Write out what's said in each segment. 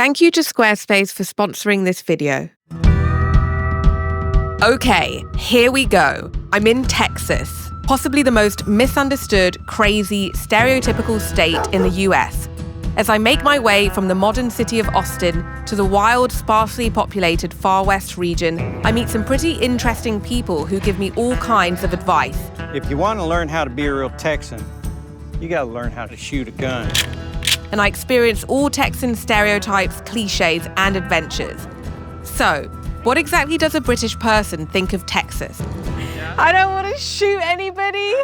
Thank you to Squarespace for sponsoring this video. Okay, here we go. I'm in Texas, possibly the most misunderstood, crazy, stereotypical state in the US. As I make my way from the modern city of Austin to the wild, sparsely populated Far West region, I meet some pretty interesting people who give me all kinds of advice. If you want to learn how to be a real Texan, you got to learn how to shoot a gun. And I experience all Texan stereotypes, cliches, and adventures. So, what exactly does a British person think of Texas? I don't want to shoot anybody.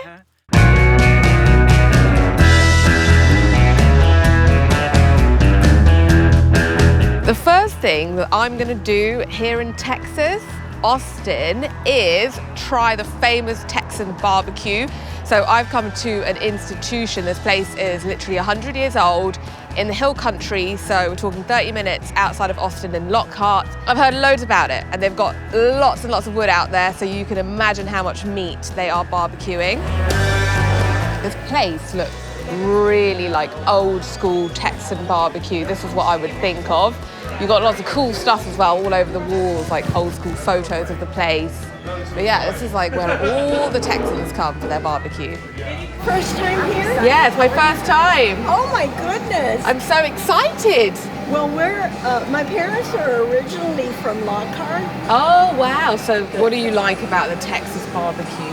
The first thing that I'm gonna do here in Texas, Austin, is try the famous Texan barbecue. So I've come to an institution. This place is literally 100 years old in the hill country. So we're talking 30 minutes outside of Austin in Lockhart. I've heard loads about it, and they've got lots and lots of wood out there. So you can imagine how much meat they are barbecuing. This place looks really like old school Texan barbecue. This is what I would think of. You've got lots of cool stuff as well all over the walls, like old school photos of the place. But yeah, this is like where all the Texans come for their barbecue. First time here? Yeah, it's my first time. Oh my goodness. I'm so excited. Well, my parents are originally from Lockhart. Oh wow, so what do you like about the Texas barbecue?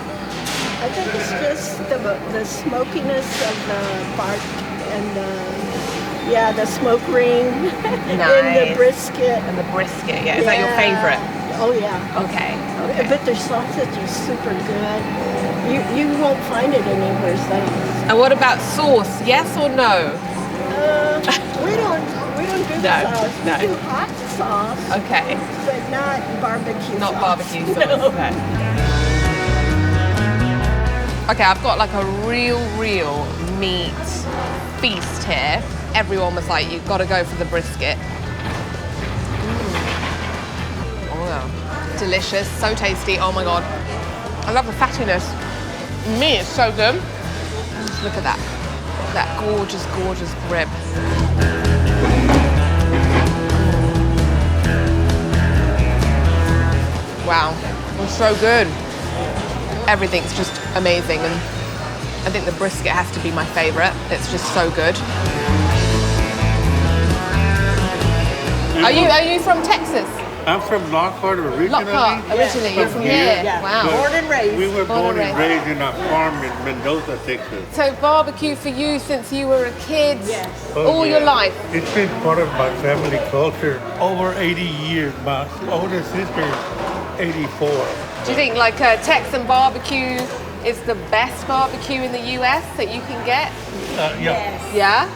I think it's just the smokiness of the bark and the smoke ring. Nice. And the brisket. And the brisket, yeah. Is that your favorite? Oh yeah. Okay. But their sausage is super good. You won't find it anywhere else. And what about sauce? Yes or no? We don't do sauce. No. We do hot sauce. Okay. But not barbecue Not sauce. barbecue sauce. No. Okay, I've got like a real meat feast here. Everyone was like, you've got to go for the brisket. Oh yeah, delicious, so tasty, oh my God. I love the fattiness. Meat is so good. Just look at that. That gorgeous, gorgeous rib. Wow, it's so good. Everything's just amazing, and I think the brisket has to be my favorite. It's just so good. Are you from Texas? I'm from Lockhart originally. Lockhart, originally. You're from here. Yeah. Wow. Born and raised. We were born and raised in a farm in Mendoza, Texas. So barbecue for you since you were a kid? Yes. All your life? It's been part of my family culture over 80 years. My older sister is 84. Do you think like a Texan barbecue is the best barbecue in the US that you can get? Yeah. Yes. Yeah?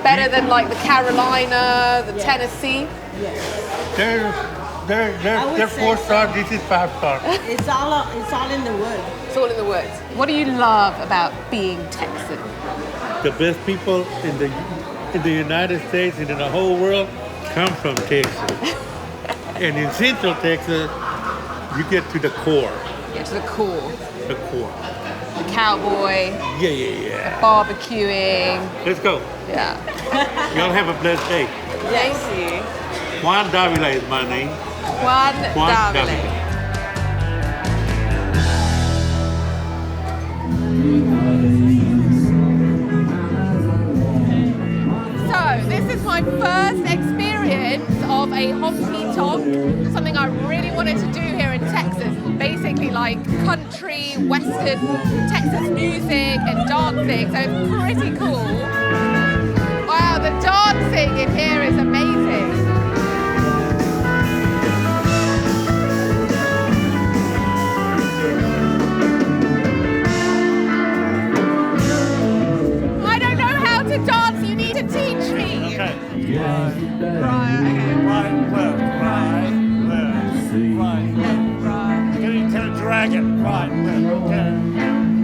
Better than like the Carolina, the Tennessee? Yes. They're 4-star, this is 5-star. It's all in the wood. It's all in the woods. What do you love about being Texan? The best people in the United States and in the whole world come from Texas. And in Central Texas, you get to the core. Get to the core. The core. The cowboy. Yeah. Barbecuing. Let's go. Yeah. Y'all have a blessed day. Thank you. Juan Davila is my name. Juan Davila. So this is my first experience of a honky tonk, something I really wanted to do here in Texas. Basically like country, western, Texas music and dancing, so it's pretty cool. Wow, the dancing in here is amazing. I don't know how to dance, you need to teach me. Okay. Right, Left, right. Kind of drag it. Right, left, okay.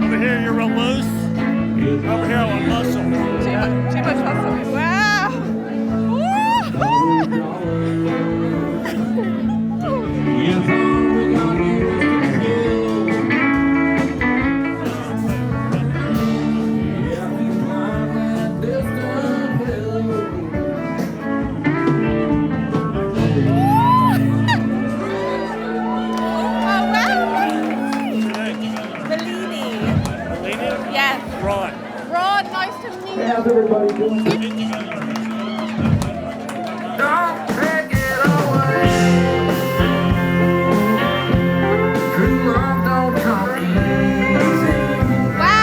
Over here, you're real loose. Over here, I want muscle. Too much muscle. Wow. Wow,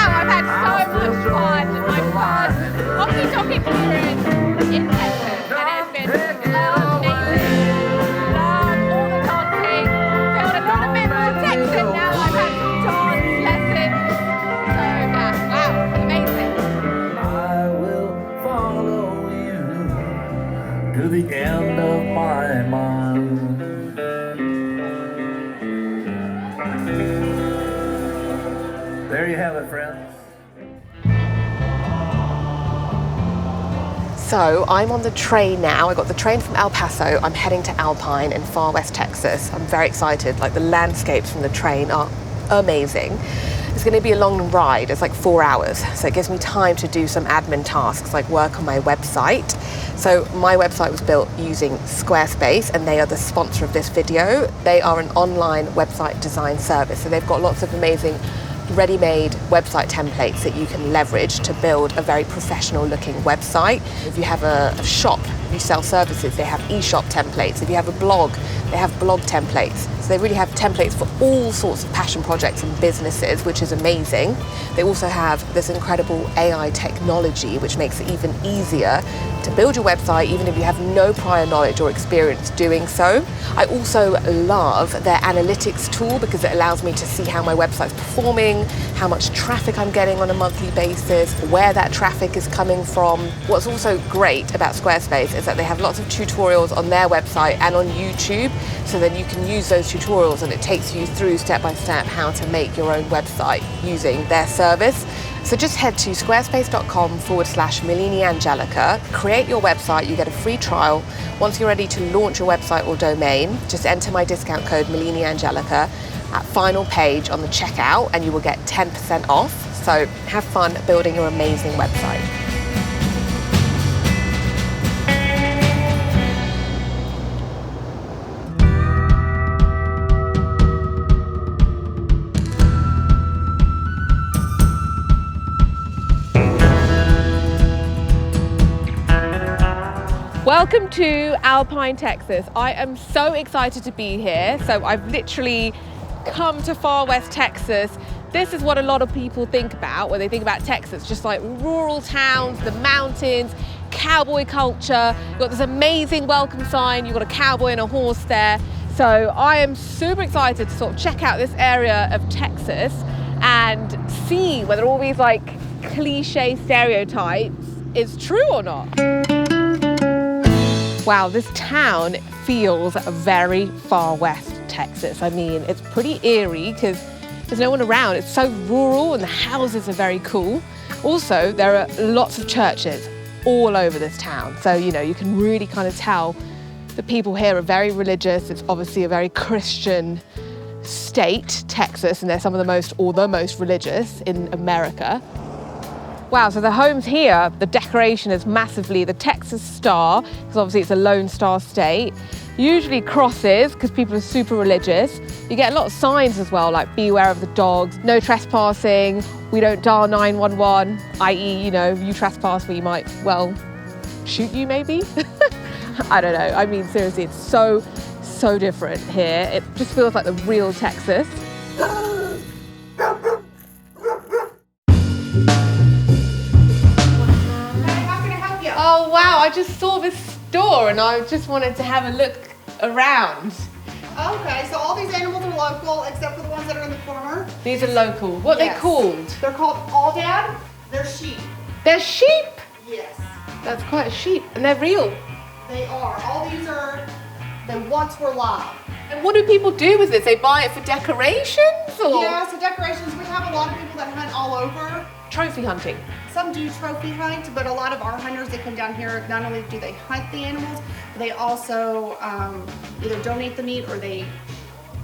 I've had so much fun. My first Honky Tonk experience in Texas, and it has been amazing. Love all the dancing. Feel a little bit more Texan now. I've had some dance lessons. So yeah, wow, amazing. I will follow you to the end of my mind. There you have it, friends. So I'm on the train now. I got the train from El Paso. I'm heading to Alpine in far west Texas. I'm very excited. Like the landscapes from the train are amazing. It's going to be a long ride. It's like 4 hours. So it gives me time to do some admin tasks like work on my website. So my website was built using Squarespace and they are the sponsor of this video. They are an online website design service. So they've got lots of amazing ready-made website templates that you can leverage to build a very professional looking website. If you have a shop, if you sell services, they have e-shop templates. If you have a blog, they have blog templates. So they really have templates for all sorts of passion projects and businesses, which is amazing. They also have this incredible AI technology, which makes it even easier to build your website, even if you have no prior knowledge or experience doing so. I also love their analytics tool because it allows me to see how my website's performing, how much traffic I'm getting on a monthly basis, where that traffic is coming from. What's also great about Squarespace is that they have lots of tutorials on their website and on YouTube, so then you can use those tutorials and it takes you through step by step how to make your own website using their service. So just head to squarespace.com/MelliniAngelica, create your website, you get a free trial. Once you're ready to launch your website or domain, just enter my discount code MelliniAngelica at final page on the checkout and you will get 10% off. So have fun building your amazing website. Welcome to Alpine, Texas. I am so excited to be here. So I've literally come to far west Texas. This is what a lot of people think about when they think about Texas, just like rural towns, the mountains, cowboy culture. You've got this amazing welcome sign. You've got a cowboy and a horse there. So I am super excited to sort of check out this area of Texas and see whether all these like cliche stereotypes is true or not. Wow, this town feels very far west Texas. I mean, it's pretty eerie because there's no one around. It's so rural and the houses are very cool. Also, there are lots of churches all over this town. So, you know, you can really kind of tell the people here are very religious. It's obviously a very Christian state, Texas, and they're some of the most, or the most religious in America. Wow, so the homes here, the decoration is massively the Texas star, because obviously it's a Lone Star state. Usually crosses, because people are super religious. You get a lot of signs as well, like beware of the dogs, no trespassing, we don't dial 911, i.e., you know, you trespass, we might, well, shoot you maybe? I don't know. I mean, seriously, it's so different here. It just feels like the real Texas. Oh wow, I just saw this store and I just wanted to have a look around. Okay, so all these animals are local except for the ones that are in the corner. These are local. What are they called? They're called All-Dad. They're sheep. They're sheep? Yes. That's quite a sheep and they're real. They are. All these are, they once were live. And what do people do with this? They buy it for decorations or? Yeah, so decorations, we have a lot of people that hunt all over. Trophy hunting. Some do trophy hunt, but a lot of our hunters that come down here, not only do they hunt the animals, but they also either donate the meat or they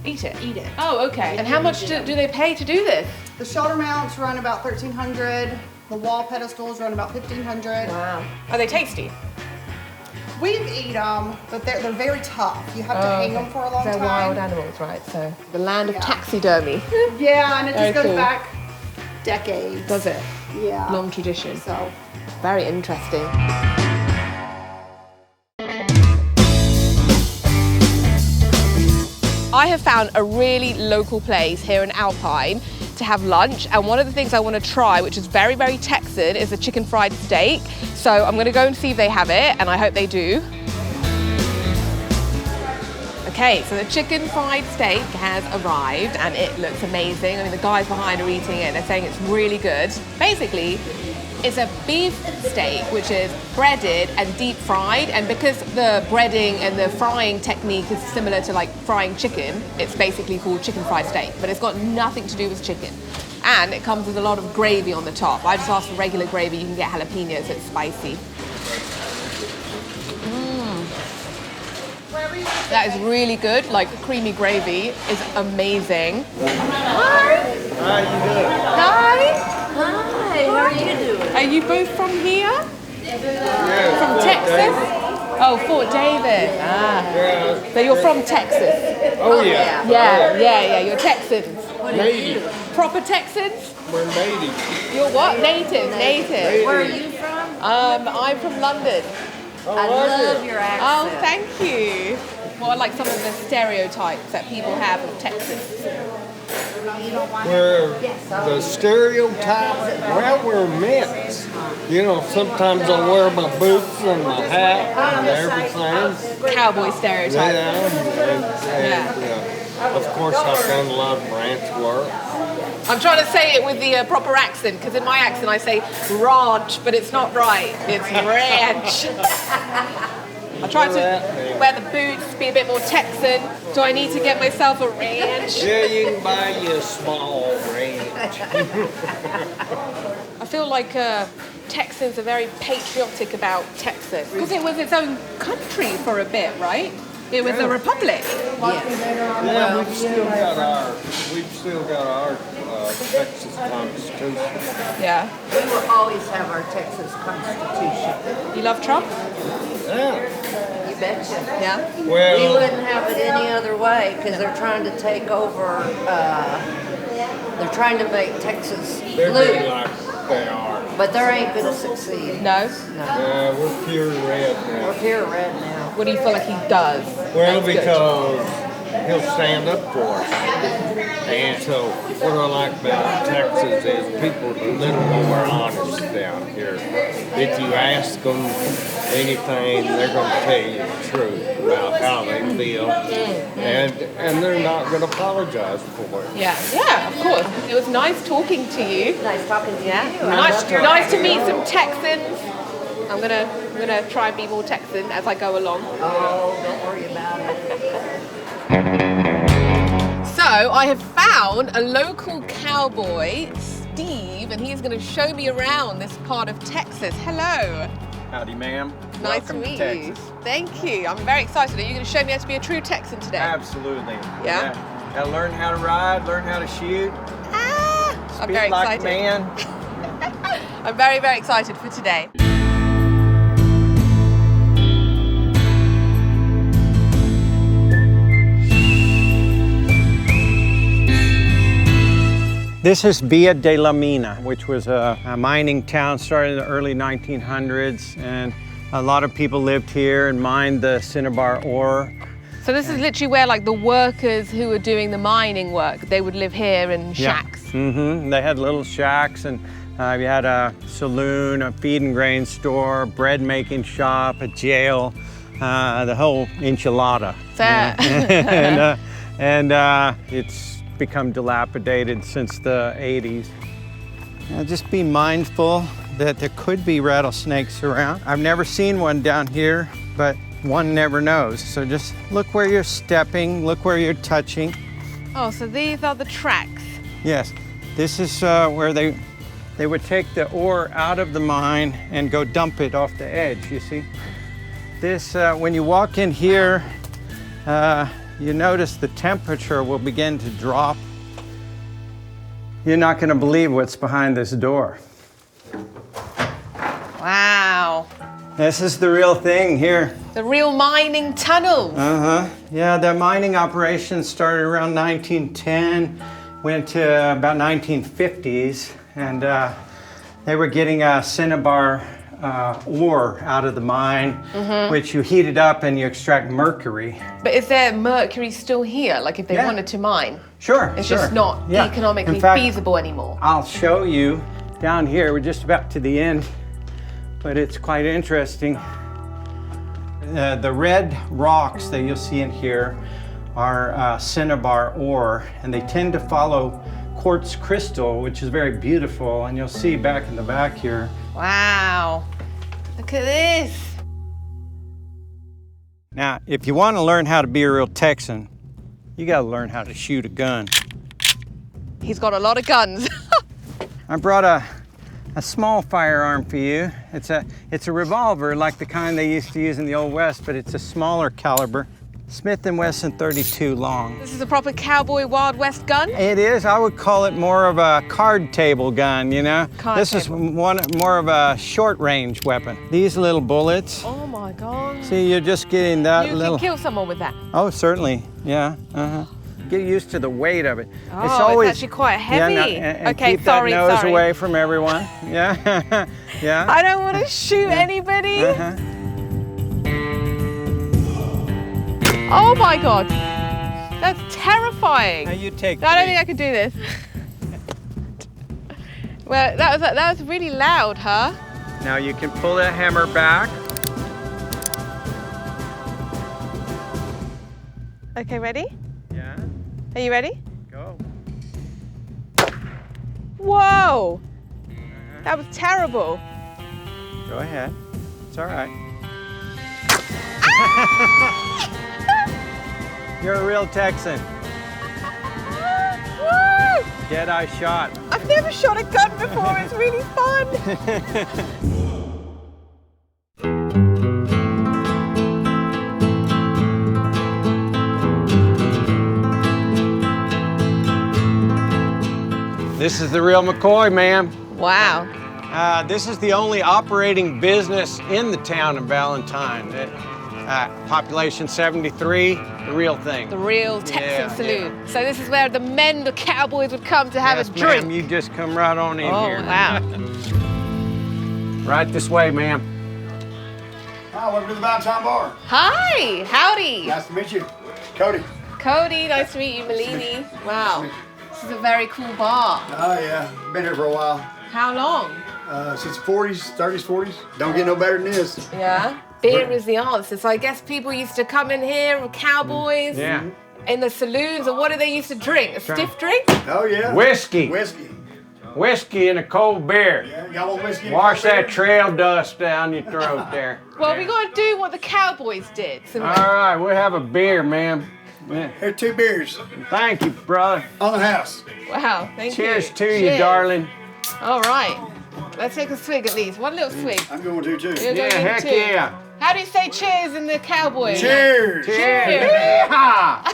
Eat it? Eat it. Oh, okay. And how much do they pay to do this? The shoulder mounts run about $1,300. The wall pedestals run about $1,500. Wow. Are they tasty? We've eaten them, but they're very tough. You have to hang them for a long time. They're wild animals, right? So the land of taxidermy. Yeah, and it Very just goes cool. back decades. Does it? Yeah. Long tradition. So Very interesting. I have found a really local place here in Alpine to have lunch, and one of the things I want to try, which is very, very Texan, is a chicken fried steak. So I'm going to go and see if they have it, and I hope they do. Okay, so the chicken fried steak has arrived and it looks amazing. I mean, the guys behind are eating it. They're saying it's really good. Basically, it's a beef steak, which is breaded and deep fried. And because the breading and the frying technique is similar to like frying chicken, it's basically called chicken fried steak, but it's got nothing to do with chicken. And it comes with a lot of gravy on the top. I just asked for regular gravy. You can get jalapenos, so it's spicy. That is really good, like creamy gravy is amazing. Hi! How you doing? Hi! Hi, how are you doing? Are you both from here? Yeah, From Texas? Oh, Fort David. Ah. Yeah. So you're from Texas? Oh, yeah. Yeah, you're Texans. Native. Proper Texans? We're native. You're what? Native. Where are you from? I'm from London. I love your accent. Oh, thank you. What are like some of the stereotypes that people have of Texas? We're the stereotype. Well, we're mixed. You know, sometimes I wear my boots and my hat and everything. Cowboy stereotype. Yeah. Of course, I've done a lot of ranch work. I'm trying to say it with the proper accent, because in my accent I say ranch, but it's not right. It's ranch. I try to wear the boots, be a bit more Texan. Do I need to get myself a ranch? Yeah, you can buy you a small ranch. I feel like Texans are very patriotic about Texas, because it was its own country for a bit, right? It was a republic. Yeah, we've still got our Texas Constitution. Yeah. We will always have our Texas Constitution. You love Trump? Yeah. You betcha. Yeah. We Well, wouldn't have it any other way because they're trying to take over, they're trying to make Texas they're blue, big like they are. but they ain't going to succeed. No? No. Yeah, we're pure red now. We're pure red now. What do you feel like he does? Well, That's good. because he'll stand up for us. And so what I like about Texas is people are a little more honest down here. If you ask them anything, they're going to tell you the truth about how they feel. And they're not going to apologize for it. Yeah, of course. It was nice talking to you. Nice talking to Yeah. you. Nice to meet some Texans. I'm gonna try and be more Texan as I go along. Oh, don't worry about it. So I have found a local cowboy, Steve, and he's going to show me around this part of Texas. Hello. Howdy, ma'am. Nice Welcome to meet Texas. you. Thank you. I'm very excited. Are you going to show me how to be a true Texan today? Absolutely. Yeah? Gotta learn how to ride, learn how to shoot. I'm Speak very like excited. a man. I'm very, very excited for today. This is Villa de la Mina, which was a mining town started in the early 1900s, and a lot of people lived here and mined the cinnabar ore. So this is literally where like the workers who were doing the mining work, they would live here in shacks. Mm-hmm. They had little shacks, and you had a saloon, a feed and grain store, bread making shop, a jail, the whole enchilada. And it's become dilapidated since the 80s. Just be mindful that there could be rattlesnakes around. I've never seen one down here, but one never knows. So just look where you're stepping, look where you're touching. Oh, so these are the tracks. Yes, this is where they would take the ore out of the mine and go dump it off the edge, you see. This, when you walk in here, you notice the temperature will begin to drop. You're not going to believe what's behind this door. Wow. This is the real thing here. The real mining tunnels. Yeah, the mining operation started around 1910, went to about 1950s, and they were getting cinnabar ore out of the mine, which you heat it up and you extract mercury. But is there mercury still here? Like if they Yeah. wanted to mine? Sure, It's sure. just not Yeah. economically In fact, feasible anymore. I'll show you down here. We're just about to the end, but it's quite interesting. The red rocks that you'll see in here are cinnabar ore, and they tend to follow quartz crystal, which is very beautiful, and you'll see back in the back here. Wow. Look at this. Now, if you want to learn how to be a real Texan, you got to learn how to shoot a gun. He's got a lot of guns. I brought a small firearm for you. It's a revolver like the kind they used to use in the Old West, but it's a smaller caliber. Smith & Wesson 32 long. This is a proper cowboy Wild West gun? It is. I would call it more of a card table gun, you know? This is more of a short range weapon. These little bullets. Oh my God. See, you're just getting that You little... can kill someone with that. Oh, certainly. Yeah. Get used to the weight of it. Oh, it's actually quite heavy. Yeah, and Okay, keep sorry, that nose sorry. away from everyone. Yeah. Yeah. I don't want to shoot anybody. Oh my God. That's terrifying. Now you take I don't three. think I could do this. Well, that was really loud, huh? Now you can pull that hammer back. Okay, ready? Yeah. Are you ready? Go. Whoa! That was terrible. Go ahead. It's all right. You're a real Texan. Woo! Jedi shot. I've never shot a gun before. It's really fun. This is the real McCoy, ma'am. Wow. This is the only operating business in the town of Valentine. Population 73, the real thing. The real Texan Yeah, Saloon. So this is where the men, the cowboys, would come to have Yes, a drink. ma'am, you just come right on in Oh, here. wow. Right this way, ma'am. Hi, welcome to the Valentine Bar. Hi, howdy. Nice to meet you. Cody. Cody, nice to meet you. Malini. Wow. This is a very cool bar. Oh, yeah. Been here for a while. How long? Since the 40s, 30s, 40s. Don't get no better than this. Yeah. Beer is the answer. So I guess people used to come in here with cowboys Yeah. in the saloons, or what do they used to drink? A stiff drink? Oh, yeah. Whiskey. Whiskey. Whiskey and a cold beer. Yeah, y'all want whiskey? and Wash cold that beer? trail dust down your throat there. Well, we got to do what the cowboys did. So All right, we'll have a beer, ma'am. Yeah. Here, 2 beers Thank you, brother. on the house. wow, thank you. Cheers to you, darling. All right. Let's take a swig at least. One little swig. I'm going to, too. You're Yeah, going in heck too. yeah. How do you say cheers in the cowboy? Cheers. Cheers. Cheers. Yeehaw.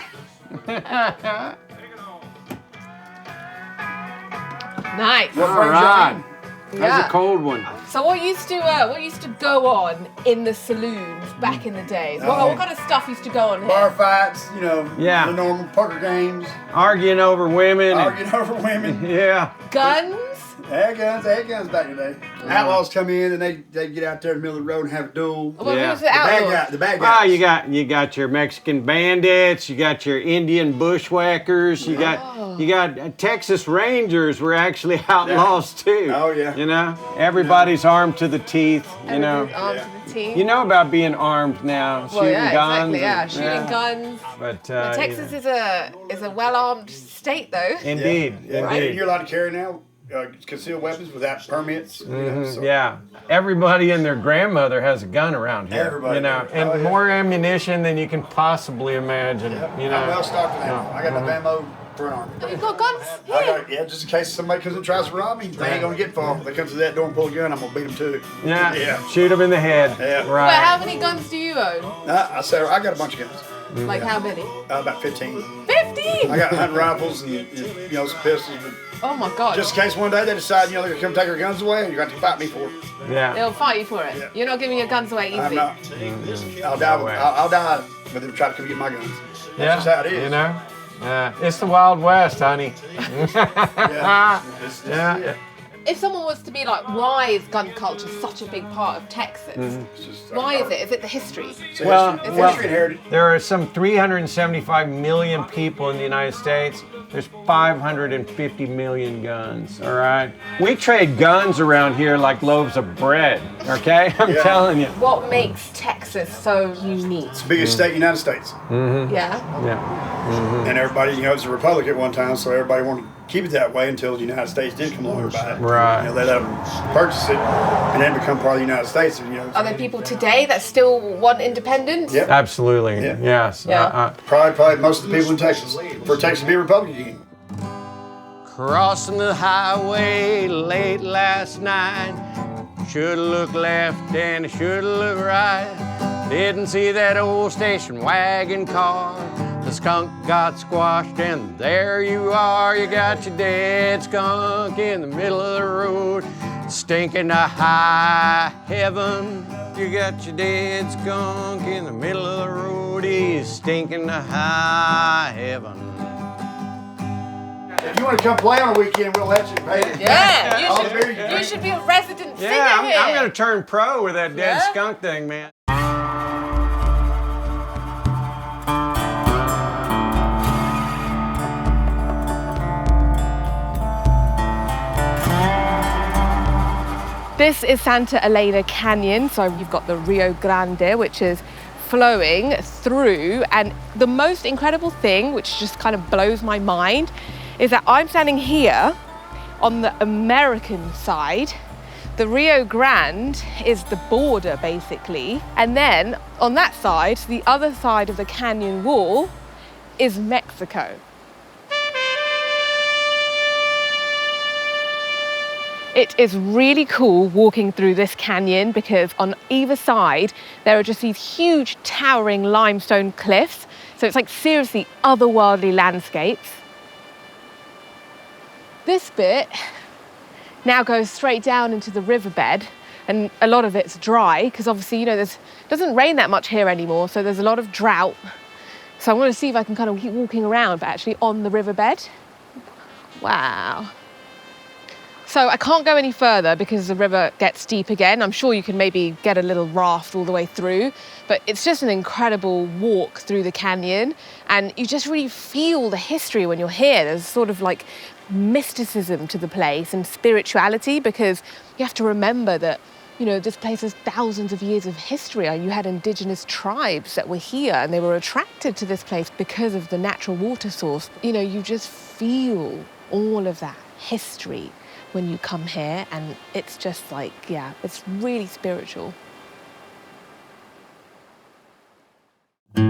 Nice. What All brings you right. in? That's Yeah. a cold one. So what used to go on in the saloons back in the days? What kind of stuff used to go on here? Bar fights, you know, Yeah. the normal poker games, Arguing over women. and- arguing over women. Yeah. Guns? They had guns back in the day. Outlaws come in and they get out there in the middle of the road and have a duel. Well, Yeah. who's the outlaws? The bad Well, guys. you got your Mexican bandits, you got your Indian bushwhackers, you got Texas Rangers were actually outlaws too. Oh, yeah. You know, everybody's armed to the teeth. You know, Everybody's armed to the teeth. you know about being armed now, well, shooting yeah, guns. exactly. Yeah, and- shooting guns. But Texas is a well-armed state, though. Indeed, Yeah, indeed. you're allowed to carry now concealed weapons without permits. You know, so. Yeah, everybody and their grandmother has a gun around here. Everybody you know, does. and Oh, yeah. more ammunition than you can possibly imagine. You know, I'm well stocked with ammo. I got enough ammo for an army. You've got guns I here. got, just in case somebody comes and tries to rob me, they ain't gonna get far. If they come to that door and pull a gun, I'm gonna beat them to it. yeah, Yeah. shoot them in the head. Yeah. Right. But how many guns do you own? I said I got a bunch of guns. Like how many? About 15. 50! I got hunting rifles and some pistols. But Oh my God. just in case one day they decide they're gonna come take our guns away, you're gonna have to fight me for it. Yeah. They'll fight you for it. Yeah. You're not giving your guns away easy. I'm not. I'll die. I'll die with them trying to come get my guns. That's Yeah, just how it is. you know, it's the Wild West, honey. Yeah. Yeah. if someone was to be like, why is gun culture such a big part of Texas? Why is it? Is it the history? Well, history and heritage. there are some 375 million people in the United States. There's 550 million guns, all right? We trade guns around here like loaves of bread, okay? I'm telling you. What makes Texas so unique? It's the biggest state in the United States. Yeah. Yeah. And everybody, it was a republic at one time, so everybody wanted to keep it that way until the United States did come along and buy it. Right. They let them purchase it and then become part of the United States. Are there people today that still want independence? Yep. Absolutely. Yeah. Yes. Yeah. Probably most of the people in Texas. For Texas to be a republic again. Crossing the highway late last night. Shoulda looked left and shoulda looked right. Didn't see that old station wagon car. The skunk got squashed and there you are. You got your dead skunk in the middle of the road, stinking to high heaven. You got your dead skunk in the middle of the road. He's stinking to high heaven. If you want to come play on a weekend, we'll let you pay it. Yeah, you should be a resident singer here. I'm going to turn pro with that dead skunk thing, man. This is Santa Elena Canyon, so you've got the Rio Grande, which is flowing through, and the most incredible thing, which just kind of blows my mind, is that I'm standing here on the American side. The Rio Grande is the border, basically, and then on that side, the other side of the canyon wall, is Mexico. It is really cool walking through this canyon because on either side there are just these huge towering limestone cliffs. So it's like seriously otherworldly landscapes. This bit now goes straight down into the riverbed, and a lot of it's dry because obviously, you know, it doesn't rain that much here anymore, so there's a lot of drought. So I'm going to see if I can kind of keep walking around, but actually on the riverbed. Wow. So I can't go any further because the river gets deep again. I'm sure you can maybe get a little raft all the way through, but it's just an incredible walk through the canyon, and you just really feel the history when you're here. There's sort of like mysticism to the place and spirituality, because you have to remember that, you know, this place has thousands of years of history. You had indigenous tribes that were here and they were attracted to this place because of the natural water source. You know, you just feel all of that history when you come here, and it's just like, yeah, it's really spiritual. You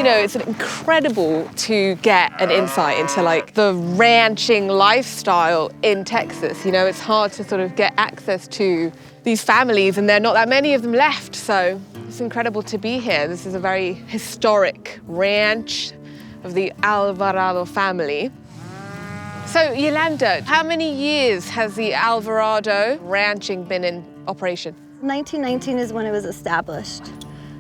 know, it's incredible to get an insight into like the ranching lifestyle in Texas. You know, it's hard to sort of get access to these families, and there are not that many of them left, so it's incredible to be here. This is a very historic ranch of the Alvarado family. So, Yolanda, how many years has the Alvarado ranching been in operation? 1919 is when it was established.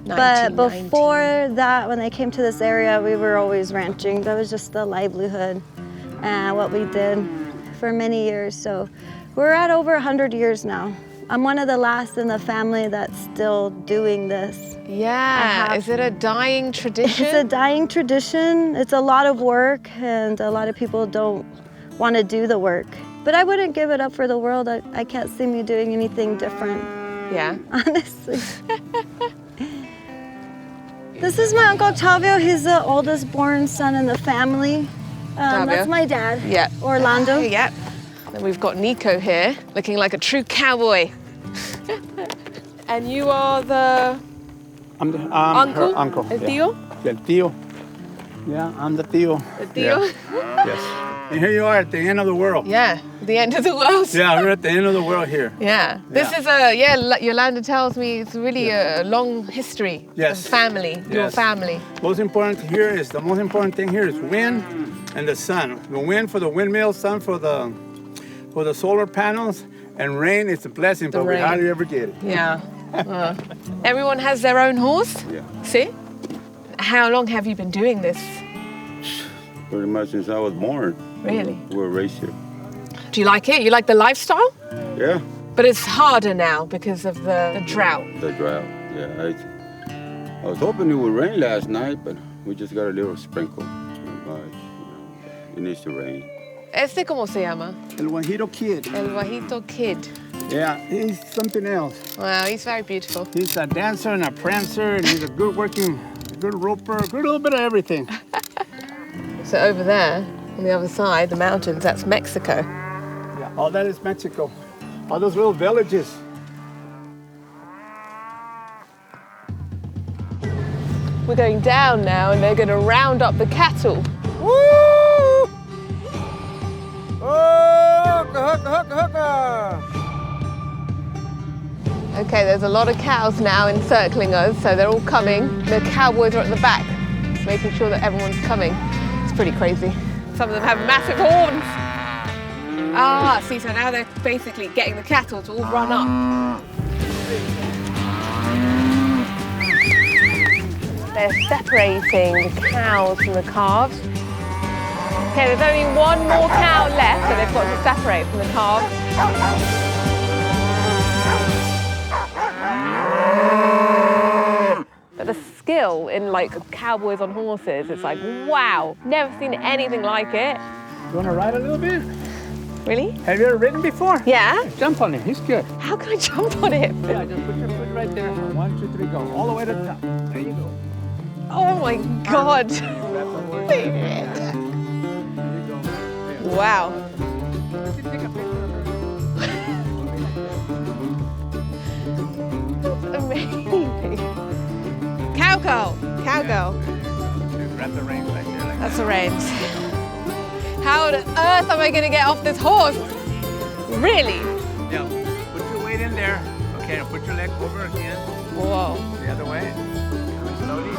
But before that, when they came to this area, we were always ranching. That was just the livelihood and what we did for many years. So we're at over 100 years now. I'm one of the last in the family that's still doing this. Yeah, is it a dying tradition? It's a dying tradition. It's a lot of work, and a lot of people don't want to do the work. But I wouldn't give it up for the world. I can't see me doing anything different. Yeah. Honestly. This is my Uncle Tavio. He's the oldest born son in the family. That's my dad, Orlando. Yep. And we've got Nico here, looking like a true cowboy. And you are the uncle? Her uncle. El tío? El tío. Yeah, I'm the tío. The tío? Yeah. Yes. And here you are at the end of the world. Yeah, the end of the world. Yeah, we're at the end of the world here. Yeah. This is Yolanda tells me it's really a long history of family, your family. The most important thing here is wind and the sun. The wind for the windmill, sun for the solar panels, and rain is a blessing, but we hardly ever get it. Yeah. Everyone has their own horse? Yeah. See? How long have you been doing this? Pretty much since I was born. Really? We were raised here. Do you like it? You like the lifestyle? Yeah. But it's harder now because of the drought. The drought, yeah. I was hoping it would rain last night, but we just got a little sprinkle. Not much, it needs to rain. ¿Este cómo se llama? El Guajiro Kid. El Guajito Kid. Yeah, he's something else. Wow, he's very beautiful. He's a dancer and a prancer, and he's a good roper, a good little bit of everything. So over there, on the other side, the mountains, that's Mexico. Yeah, all that is Mexico. All those little villages. We're going down now, and they're going to round up the cattle. Woo! Oh, hooka. Okay, there's a lot of cows now encircling us, so they're all coming. The cowboys are at the back, making sure that everyone's coming. It's pretty crazy. Some of them have massive horns. Ah, see, so now they're basically getting the cattle to all run up. They're separating the cows from the calves. Okay, there's only one more cow left, so they've got to separate from the calves. But the skill in like cowboys on horses, it's like, wow, never seen anything like it. You want to ride a little bit? Really? Have you ever ridden before? Yeah. Jump on him, he's good. How can I jump on it? Yeah, just put your foot right there. 1, 2, 3, go. All the way to the top. There you go. Oh my God. Wow. That's amazing. Cowgirl. Grab the reins right there. Like That's the reins. How on earth am I going to get off this horse? Really? Yeah, put your weight in there. Okay, now put your leg over again. Whoa. The other way. Come slowly.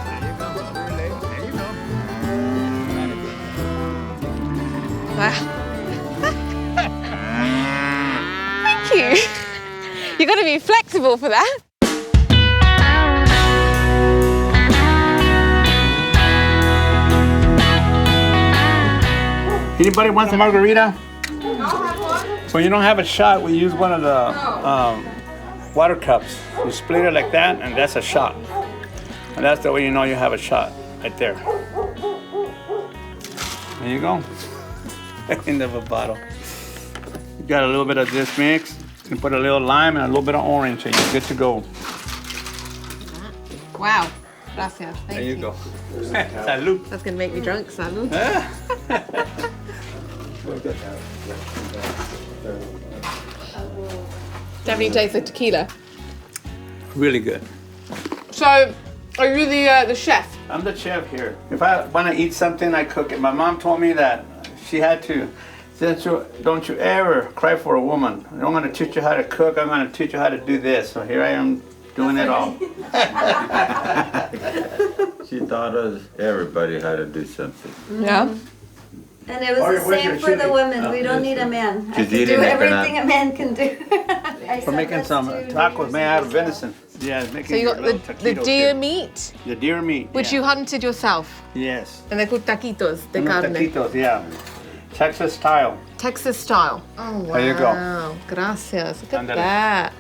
There you go. Over your leg. There you go. Wow. Thank you. You've got to be flexible for that. Anybody wants a margarita? When you don't have a shot, we use one of the water cups. You split it like that, and that's a shot. And that's the way you know you have a shot, right there. There you go. End of a bottle. You got a little bit of this mix. You can put a little lime and a little bit of orange, and you're good to go. Wow. Gracias. Thank There you go. Salud. That's going to make me drunk, salud. Definitely tastes like tequila. Really good. So, are you the chef? I'm the chef here. If I want to eat something, I cook it. My mom told me that she had to, don't you ever cry for a woman. I'm going to teach you how to cook. I'm going to teach you how to do this. So here I am doing it all. She taught us everybody how to do something. Yeah. And it was the same for the women. We don't need a man. I can do everything a man can do. We're making some tacos made out of venison. Yeah, making So you got the deer meat? The deer meat. Which you hunted yourself? Yes. And they're called taquitos de carne. Taquitos, yeah. Texas style. Texas style. Oh, wow. There you go. Gracias. Look at Ándale. that.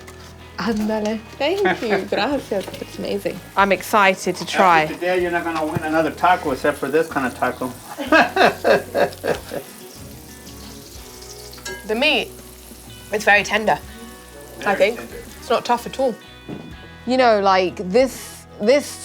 Ándale. Thank you. Gracias. It's amazing. I'm excited to try. Today you're not going to win another taco except for this kind of taco. The meat, it's very tender, I think. It's not tough at all. You know, like this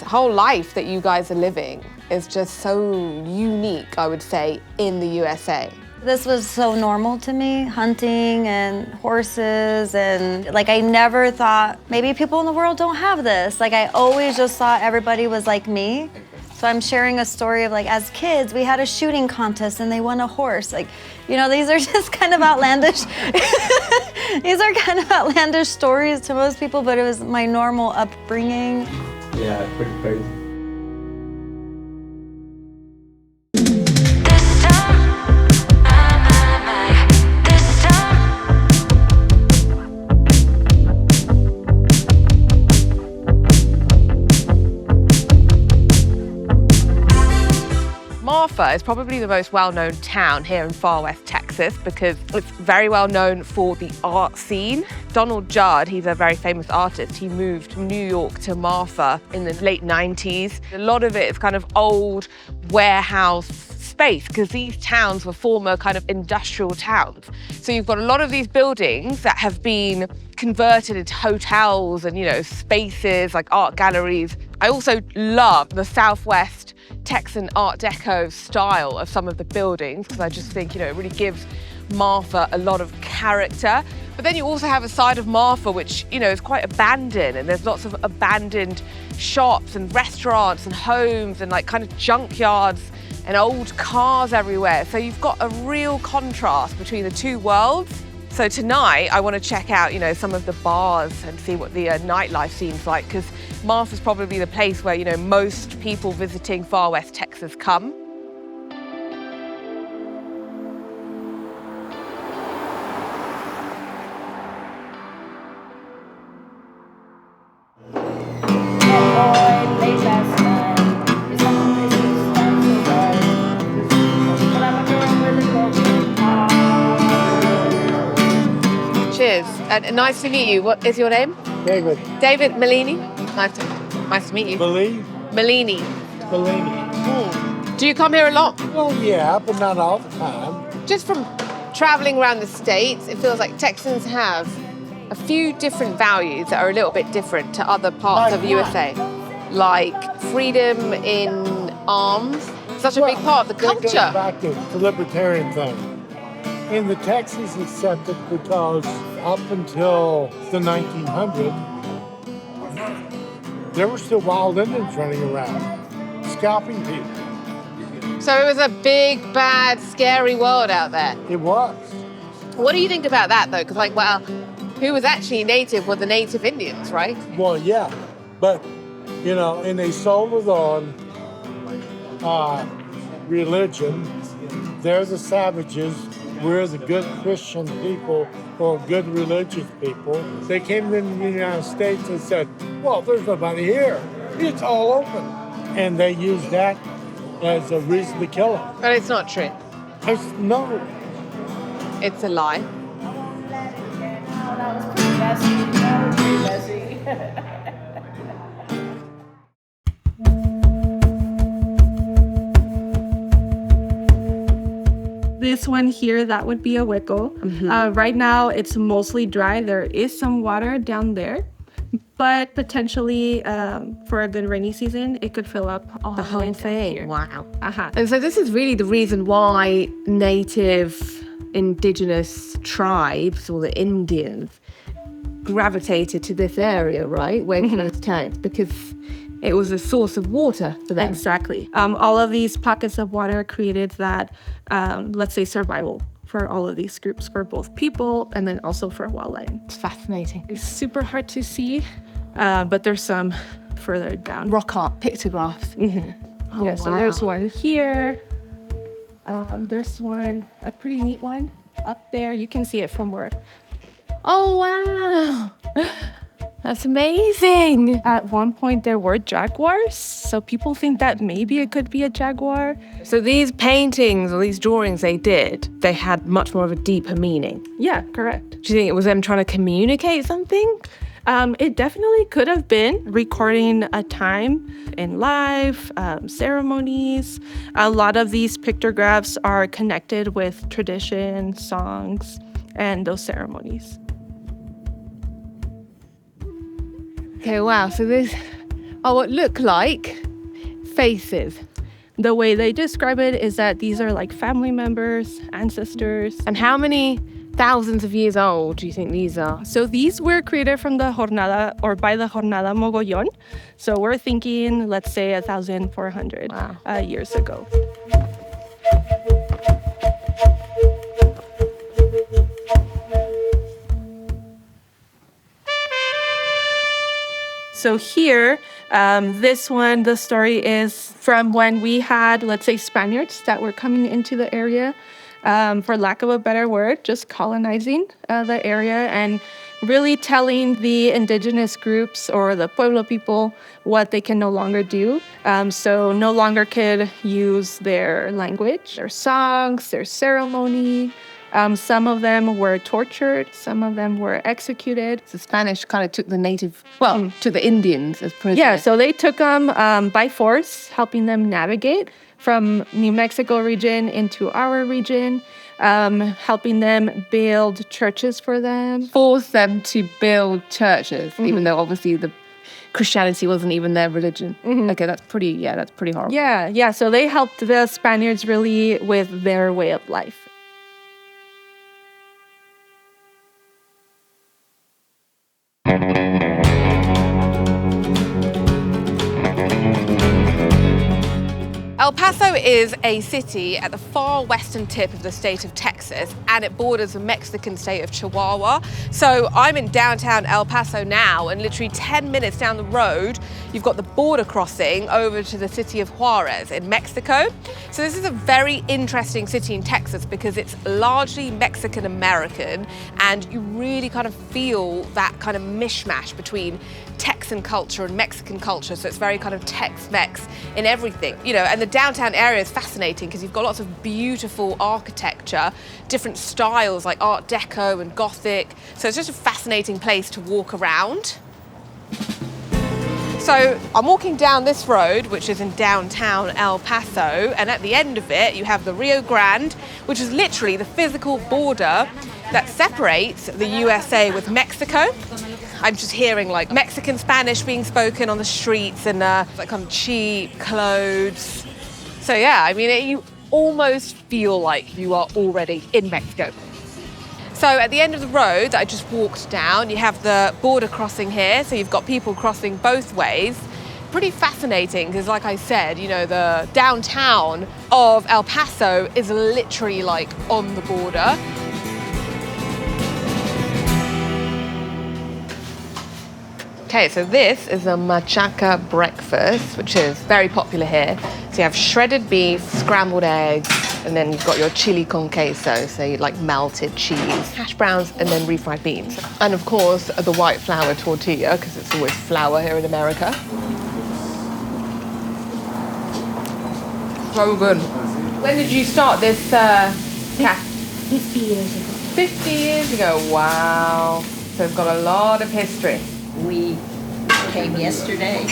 whole life that you guys are living is just so unique, I would say, in the USA. This was so normal to me, hunting and horses, and like I never thought maybe people in the world don't have this. Like I always just thought everybody was like me. So I'm sharing a story of like as kids we had a shooting contest and they won a horse. Like, you know, these are just kind of outlandish. These are kind of outlandish stories to most people, but it was my normal upbringing. Yeah, it's pretty crazy. Marfa is probably the most well-known town here in far west Texas because it's very well known for the art scene. Donald Judd, he's a very famous artist. He moved from New York to Marfa in the late 90s. A lot of it is kind of old warehouse space because these towns were former kind of industrial towns. So you've got a lot of these buildings that have been converted into hotels and, you know, spaces like art galleries. I also love the Southwest Texan Art Deco style of some of the buildings because I just think, you know, it really gives Marfa a lot of character. But then you also have a side of Marfa which, you know, is quite abandoned, and there's lots of abandoned shops and restaurants and homes and like kind of junkyards and old cars everywhere. So you've got a real contrast between the two worlds. So tonight I want to check out, you know, some of the bars and see what the nightlife seems like, because Marfa's probably the place where, you know, most people visiting far west Texas come. Cheers, and nice to meet you. What is your name? David. David Malini. Nice to meet you. Believe? Malini. Bellini. Do you come here a lot? Well, yeah, but not all the time. Just from traveling around the States, it feels like Texans have a few different values that are a little bit different to other parts of the USA. Like freedom in arms, such a big part of the culture. That goes back to the libertarian thing. In the Texas accepted because up until the 1900s, there were still wild Indians running around, scalping people. So it was a big, bad, scary world out there. It was. What do you think about that, though? Because, like, well, who was actually native were the native Indians, right? Well, yeah, but, you know, and they sold it on religion. They're the savages. We're the good Christian people or good religious people. They came in the United States and said, well, there's nobody here. It's all open. And they used that as a reason to kill them. But it's not true. No. It's a lie. This one here, that would be a Hueco. Mm-hmm. Right now, it's mostly dry. There is some water down there, but potentially for a good rainy season, it could fill up all the whole thing. Wow. Uh-huh. And so this is really the reason why native indigenous tribes, or the Indians, gravitated to this area, right? Huecos Tanks, because it was a source of water for them. Exactly. All of these pockets of water created that, let's say, survival for all of these groups, for both people and then also for wildlife. It's fascinating. It's super hard to see, but there's some further down. Rock art pictographs. Mm-hmm. Oh, yeah, so wow. there's one here. There's one, a pretty neat one up there. You can see it from where. Oh, wow. That's amazing. At one point, there were jaguars, so people think that maybe it could be a jaguar. So these paintings or these drawings they did, they had much more of a deeper meaning. Yeah, correct. Do you think it was them trying to communicate something? It definitely could have been recording a time in life, ceremonies. A lot of these pictographs are connected with tradition, songs, and those ceremonies. Okay, wow, so this are what look like faces. The way they describe it is that these are like family members, ancestors. And how many thousands of years old do you think these are? So these were created from the Jornada, or by the Jornada Mogollon. So we're thinking, let's say 1,400 years ago. So here, this one, the story is from when we had, let's say, Spaniards that were coming into the area, for lack of a better word, just colonizing the area. And really telling the indigenous groups or the Pueblo people what they can no longer do. So no longer could use their language, their songs, their ceremony. Some of them were tortured. Some of them were executed. The Spanish kind of took the native, to the Indians as prisoners. Yeah, so they took them by force, helping them navigate from New Mexico region into our region, helping them build churches for them. Force them to build churches, even though obviously the Christianity wasn't even their religion. Okay, that's pretty horrible. Yeah, so they helped the Spaniards really with their way of life. El Paso is a city at the far western tip of the state of Texas, and it borders the Mexican state of Chihuahua. So I'm in downtown El Paso now, and literally 10 minutes down the road, you've got the border crossing over to the city of Juarez in Mexico. So this is a very interesting city in Texas because it's largely Mexican American, and you really kind of feel that kind of mishmash between Texan culture and Mexican culture. So it's very kind of Tex Mex in everything, and the downtown area is fascinating because you've got lots of beautiful architecture, different styles like Art Deco and Gothic. So it's just a fascinating place to walk around. So I'm walking down this road, which is in downtown El Paso, and at the end of it, you have the Rio Grande, which is literally the physical border that separates the USA with Mexico. I'm just hearing like Mexican Spanish being spoken on the streets and like kind of cheap clothes. So yeah, I mean, you almost feel like you are already in Mexico. So at the end of the road that I just walked down, you have the border crossing here. So you've got people crossing both ways. Pretty fascinating because, like I said, the downtown of El Paso is literally like on the border. Okay, so this is a machaca breakfast, which is very popular here. So you have shredded beef, scrambled eggs, and then you've got your chili con queso, so you like melted cheese, hash browns, and then refried beans. And of course, the white flour tortilla, because it's always flour here in America. So good. When did you start this cafe? 50 years ago. 50 years ago, wow. So it's got a lot of history. We came yesterday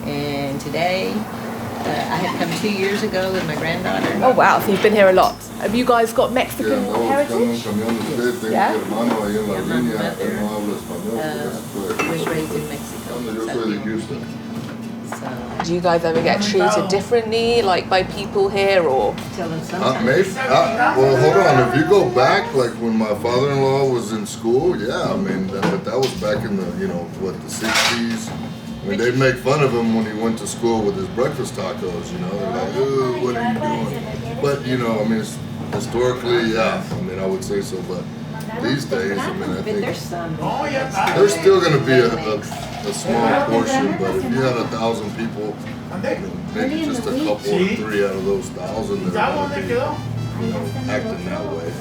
and today. I had come 2 years ago with my granddaughter. Oh wow, so you've been here a lot. Have you guys got Mexican heritage? Yeah? My mother was raised in Mexico. Do you guys ever get treated differently, like by people here, or? Maybe. Well, hold on. If you go back, like when my father-in-law was in school, yeah, I mean, but that was back in the, the 60s. I mean, they'd make fun of him when he went to school with his breakfast tacos, They're like, "Ooh, what are you doing?" But, I mean, historically, yeah, I mean, I would say so, but these days, I mean, I think there's still going to be a small portion, but if you had 1,000 people, maybe just a couple or 3 out of those 1,000 that are going to be, acting that way.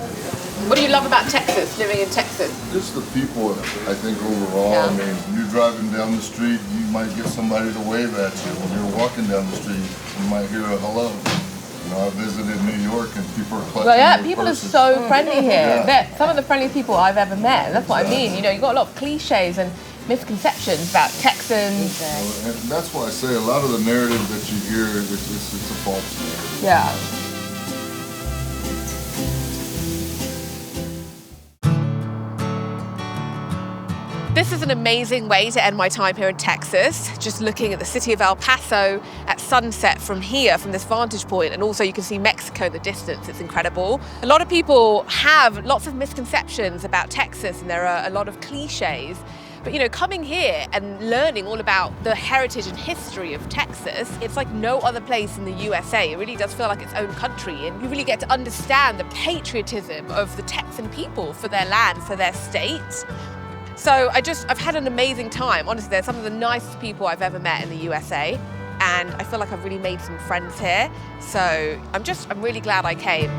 What do you love about Texas, living in Texas? Just the people, I think, overall. Yeah. I mean, when you're driving down the street, you might get somebody to wave at you. When you're walking down the street, you might hear a hello. I visited New York and people are clutching. Well, yeah, people are so friendly here. Yeah. Some of the friendly people I've ever met. That's what I mean. You've got a lot of cliches and misconceptions about Texans. And that's why I say a lot of the narrative that you hear, it's a false narrative. Yeah. This is an amazing way to end my time here in Texas, just looking at the city of El Paso at sunset from here, from this vantage point, and also you can see Mexico in the distance. It's incredible. A lot of people have lots of misconceptions about Texas, and there are a lot of cliches. But coming here and learning all about the heritage and history of Texas, it's like no other place in the USA. It really does feel like its own country, and you really get to understand the patriotism of the Texan people for their land, for their state. So I've had an amazing time. Honestly, they're some of the nicest people I've ever met in the USA, and I feel like I've really made some friends here. So I'm really glad I came.